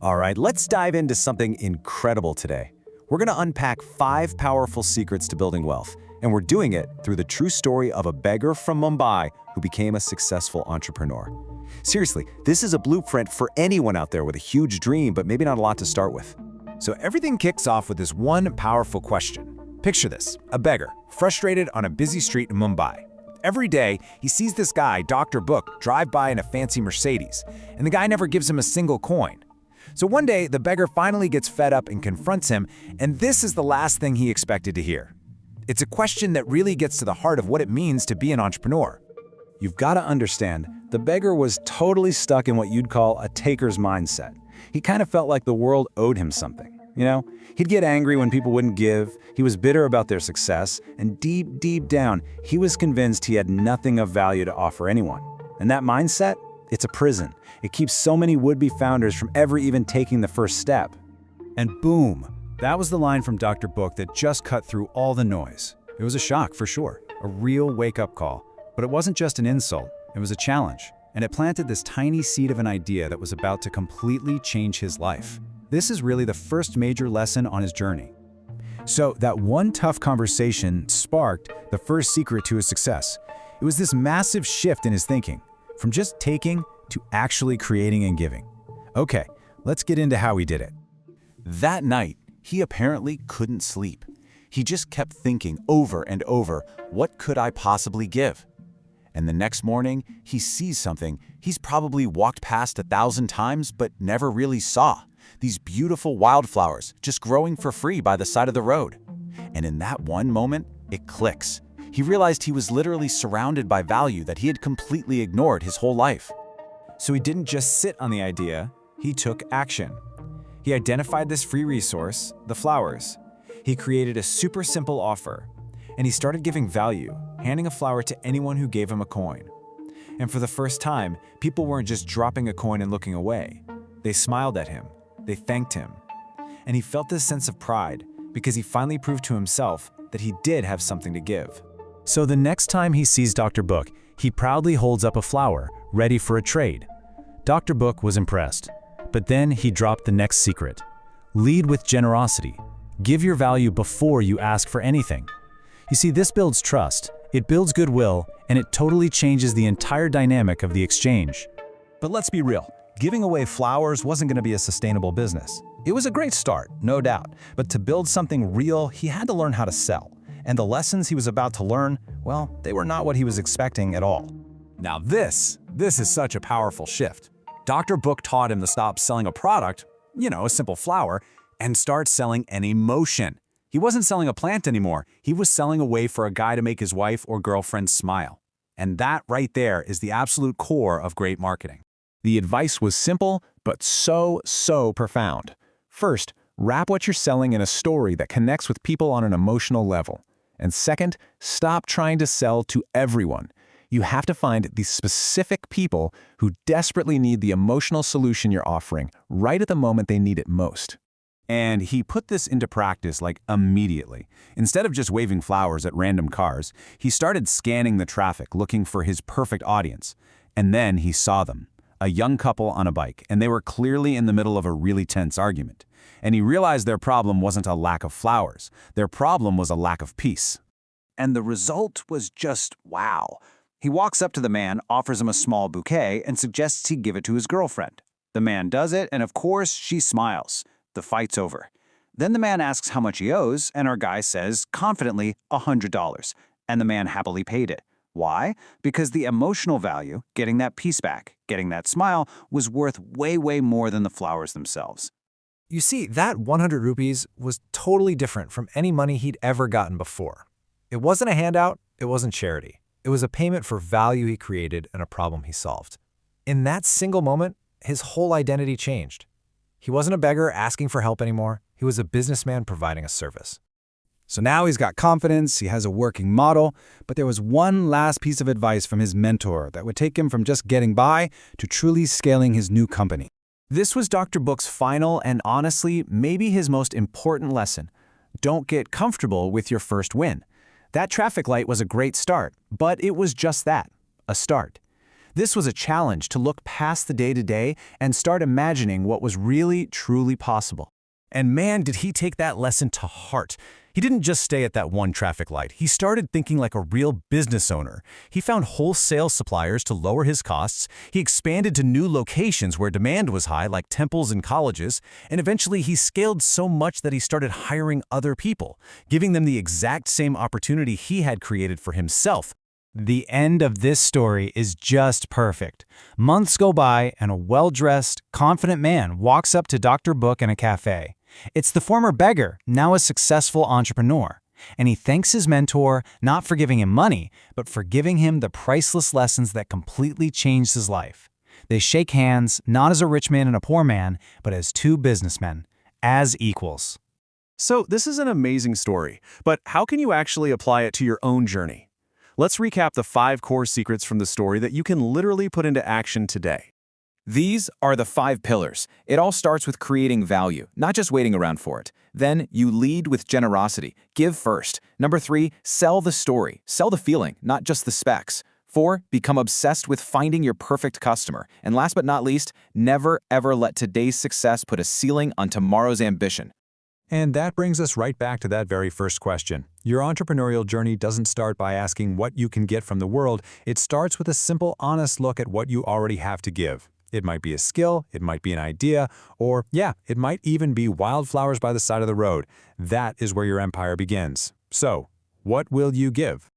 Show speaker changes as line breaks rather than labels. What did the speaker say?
All right, let's dive into something incredible today. We're going to unpack 5 powerful secrets to building wealth, and we're doing it through the true story of a beggar from Mumbai who became a successful entrepreneur. Seriously, this is a blueprint for anyone out there with a huge dream, but maybe not a lot to start with. So everything kicks off with this one powerful question. Picture this, a beggar, frustrated on a busy street in Mumbai. Every day, he sees this guy, Dr. Book, drive by in a fancy Mercedes, and the guy never gives him a single coin. So one day, the beggar finally gets fed up and confronts him, and this is the last thing he expected to hear. It's a question that really gets to the heart of what it means to be an entrepreneur. You've got to understand, the beggar was totally stuck in what you'd call a taker's mindset. He kind of felt like the world owed him something. He'd get angry when people wouldn't give, he was bitter about their success, and deep down, he was convinced he had nothing of value to offer anyone. And that mindset? It's a prison. It keeps so many would-be founders from ever even taking the first step. And boom, that was the line from Dr. Book that just cut through all the noise. It was a shock for sure, a real wake-up call. But it wasn't just an insult, it was a challenge. And it planted this tiny seed of an idea that was about to completely change his life. This is really the first major lesson on his journey. So that one tough conversation sparked the first secret to his success. It was this massive shift in his thinking, from just taking to actually creating and giving. Okay, let's get into how he did it. That night, he apparently couldn't sleep. He just kept thinking over and over, what could I possibly give? And the next morning, he sees something he's probably walked past 1,000 times but never really saw. These beautiful wildflowers just growing for free by the side of the road. And in that one moment, it clicks. He realized he was literally surrounded by value that he had completely ignored his whole life. So he didn't just sit on the idea, he took action. He identified this free resource, the flowers. He created a super simple offer, and he started giving value, handing a flower to anyone who gave him a coin. And for the first time, people weren't just dropping a coin and looking away. They smiled at him. They thanked him. And he felt this sense of pride because he finally proved to himself that he did have something to give. So the next time he sees Dr. Book, he proudly holds up a flower, ready for a trade. Dr. Book was impressed. But then he dropped the next secret. Lead with generosity. Give your value before you ask for anything. You see, this builds trust, it builds goodwill, and it totally changes the entire dynamic of the exchange. But let's be real. Giving away flowers wasn't going to be a sustainable business. It was a great start, no doubt, but to build something real, he had to learn how to sell. And the lessons he was about to learn, well, they were not what he was expecting at all. Now this is such a powerful shift. Dr. Book taught him to stop selling a product, a simple flower, and start selling an emotion. He wasn't selling a plant anymore. He was selling a way for a guy to make his wife or girlfriend smile. And that right there is the absolute core of great marketing. The advice was simple, but so profound. First, wrap what you're selling in a story that connects with people on an emotional level. And second, stop trying to sell to everyone. You have to find the specific people who desperately need the emotional solution you're offering right at the moment they need it most. And he put this into practice immediately. Instead of just waving flowers at random cars, he started scanning the traffic looking for his perfect audience. And then he saw them. A young couple on a bike, and they were clearly in the middle of a really tense argument. And he realized their problem wasn't a lack of flowers. Their problem was a lack of peace. And the result was just wow. He walks up to the man, offers him a small bouquet, and suggests he give it to his girlfriend. The man does it, and of course, she smiles. The fight's over. Then the man asks how much he owes, and our guy says, confidently, $100. And the man happily paid it. Why? Because the emotional value, getting that peace back, getting that smile, was worth way more than the flowers themselves. You see, that 100 rupees was totally different from any money he'd ever gotten before. It wasn't a handout, it wasn't charity. It was a payment for value he created and a problem he solved. In that single moment, his whole identity changed. He wasn't a beggar asking for help anymore. He was a businessman providing a service. So now he's got confidence, he has a working model, but there was one last piece of advice from his mentor that would take him from just getting by to truly scaling his new company. This was Dr. Book's final and honestly, maybe his most important lesson. Don't get comfortable with your first win. That traffic light was a great start, but it was just that, a start.
This was a challenge to look past the day-to-day and start imagining what was really, truly possible.
And man, did he take that lesson to heart. He didn't just stay at that one traffic light. He started thinking like a real business owner. He found wholesale suppliers to lower his costs. He expanded to new locations where demand was high, like temples and colleges. And eventually he scaled so much that he started hiring other people, giving them the exact same opportunity he had created for himself.
The end of this story is just perfect. Months go by and a well-dressed, confident man walks up to Dr. Book in a cafe. It's the former beggar, now a successful entrepreneur. And he thanks his mentor not for giving him money, but for giving him the priceless lessons that completely changed his life. They shake hands, not as a rich man and a poor man, but as two businessmen, as equals.
So this is an amazing story, but how can you actually apply it to your own journey? Let's recap the 5 core secrets from the story that you can literally put into action today.
These are the 5 pillars. It all starts with creating value, not just waiting around for it. Then you lead with generosity. Give first. Number 3, sell the story. Sell the feeling, not just the specs. 4, become obsessed with finding your perfect customer. And last but not least, never ever let today's success put a ceiling on tomorrow's ambition.
And that brings us right back to that very first question. Your entrepreneurial journey doesn't start by asking what you can get from the world. It starts with a simple, honest look at what you already have to give. It might be a skill, it might be an idea, or yeah, it might even be wildflowers by the side of the road. That is where your empire begins. So, what will you give?